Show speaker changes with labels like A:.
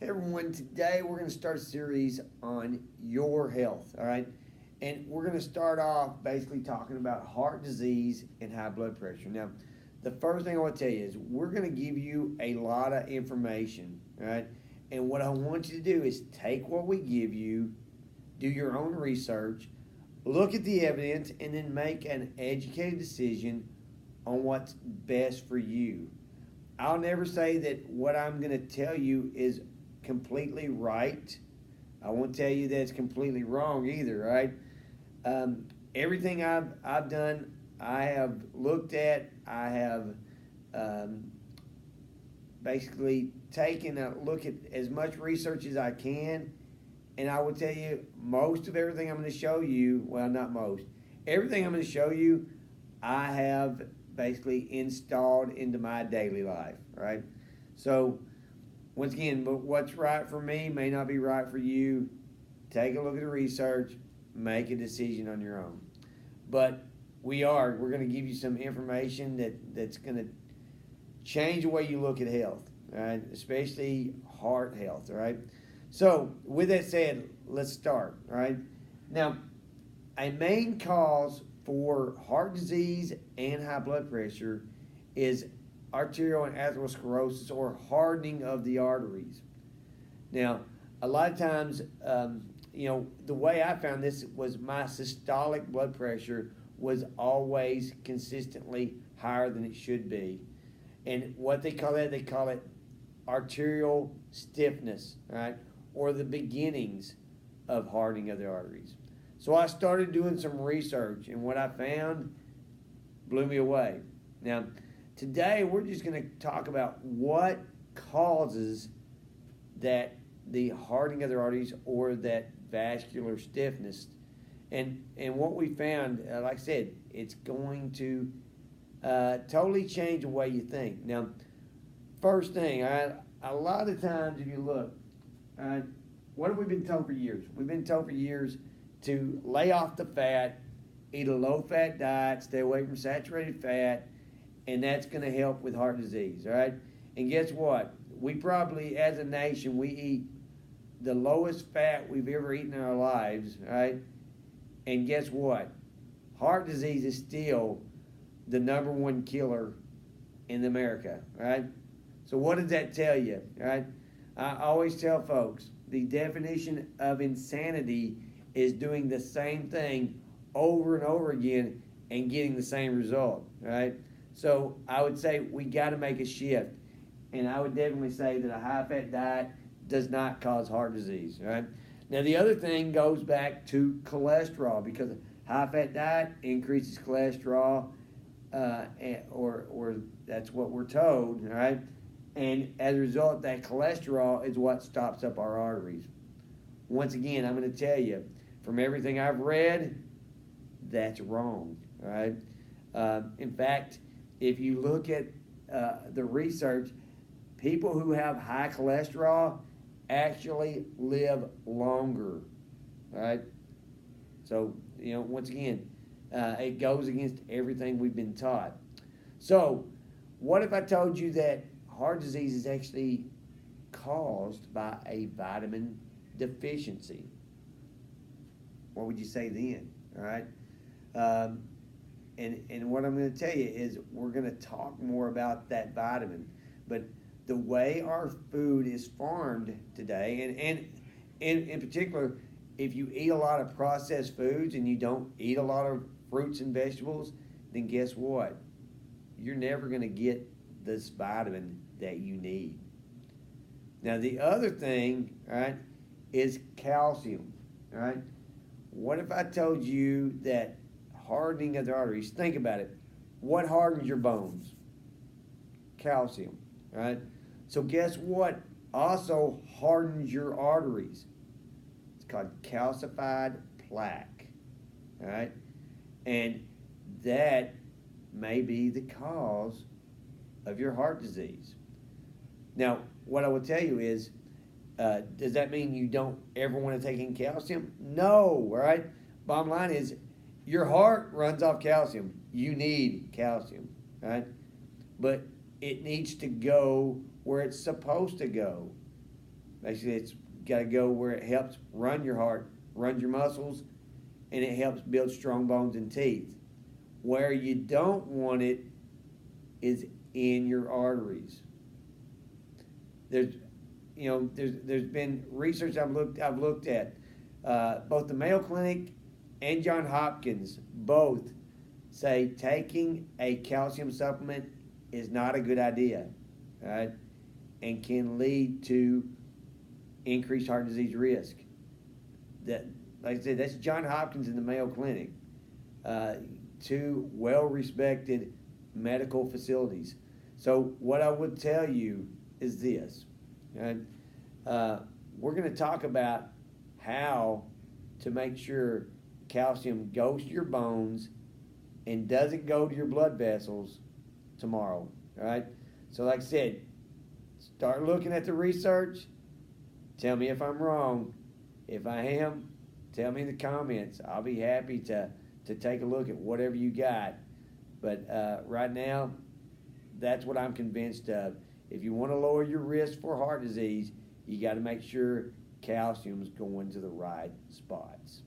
A: Hey everyone, today we're going to start a series on your health, all right? And we're going to start off basically talking about heart disease and high blood pressure. Now, the first thing I want to tell you is we're going to give you a lot of information, all right? And what I want you to do is take what we give you, do your own research, look at the evidence, and then make an educated decision on what's best for you. I'll never say that what I'm going to tell you is completely right. I won't tell you that it's completely wrong either, right? Everything I've done, I have looked at, I have um, basically taken a look at as much research as I can, and I will tell you most of everything I'm going to show you, well, not most, everything I'm going to show you, I have basically installed into my daily life, right? So, once again, but what's right for me may not be right for you. Take a look at the research, make a decision on your own. But we're going to give you some information that's going to change the way you look at health, right? Especially heart health, right? So, with that said, let's start, right? Now, a main cause for heart disease and high blood pressure is arterial and atherosclerosis, or hardening of the arteries. Now, a lot of times, the way I found this was my systolic blood pressure was always consistently higher than it should be. And what they call it arterial stiffness, right? Or the beginnings of hardening of the arteries. So I started doing some research, and what I found blew me away. Now, today we're just going to talk about what causes the hardening of the arteries or that vascular stiffness. And what we found, like I said, it's going to totally change the way you think. Now, first thing, a lot of times if you look, what have we been told for years? We've been told for years to lay off the fat, eat a low-fat diet, stay away from saturated fat, and that's going to help with heart disease, all right? And guess what? We probably, as a nation, we eat the lowest fat we've ever eaten in our lives, right? And guess what? Heart disease is still the number one killer in America, right? So what does that tell you, right? I always tell folks, the definition of insanity is doing the same thing over and over again and getting the same result, right? So I would say we got to make a shift. And I would definitely say that a high-fat diet does not cause heart disease, right? Now, the other thing goes back to cholesterol, because a high-fat diet increases cholesterol, or that's what we're told, right? And as a result, that cholesterol is what stops up our arteries. Once again, I'm going to tell you, from everything I've read, that's wrong, right? In fact, if you look at the research, people who have high cholesterol actually live longer, right? So, once again, it goes against everything we've been taught. So, what if I told you that heart disease is actually caused by a vitamin deficiency? What would you say then, all right? And what I'm going to tell you is we're going to talk more about that vitamin. But the way our food is farmed today, and in particular, if you eat a lot of processed foods and you don't eat a lot of fruits and vegetables, then guess what? You're never going to get this vitamin that you need. Now, the other thing, right, is calcium, all right? What if I told you that hardening of the arteries, think about it. What hardens your bones? Calcium, right? So guess what also hardens your arteries? It's called calcified plaque, all right? And that may be the cause of your heart disease. Now, what I will tell you is, does that mean you don't ever want to take in calcium? No, all right? Bottom line is, your heart runs off calcium. You need calcium, right? But it needs to go where it's supposed to go. Basically, it's got to go where it helps run your heart, run your muscles, and it helps build strong bones and teeth. Where you don't want it is in your arteries. There's been research I've looked at. Both the Mayo Clinic and Johns Hopkins both say taking a calcium supplement is not a good idea, right? And can lead to increased heart disease risk. That, like I said, that's Johns Hopkins and the Mayo Clinic, two well-respected medical facilities. So what I would tell you is this, right? We're going to talk about how to make sure calcium goes to your bones and doesn't go to your blood vessels tomorrow, all right? So like I said, start looking at the research. Tell me if I'm wrong. If I am, tell me in the comments. I'll be happy to take a look at whatever you got. But right now, that's what I'm convinced of. If you want to lower your risk for heart disease, you got to make sure calcium's going to the right spots.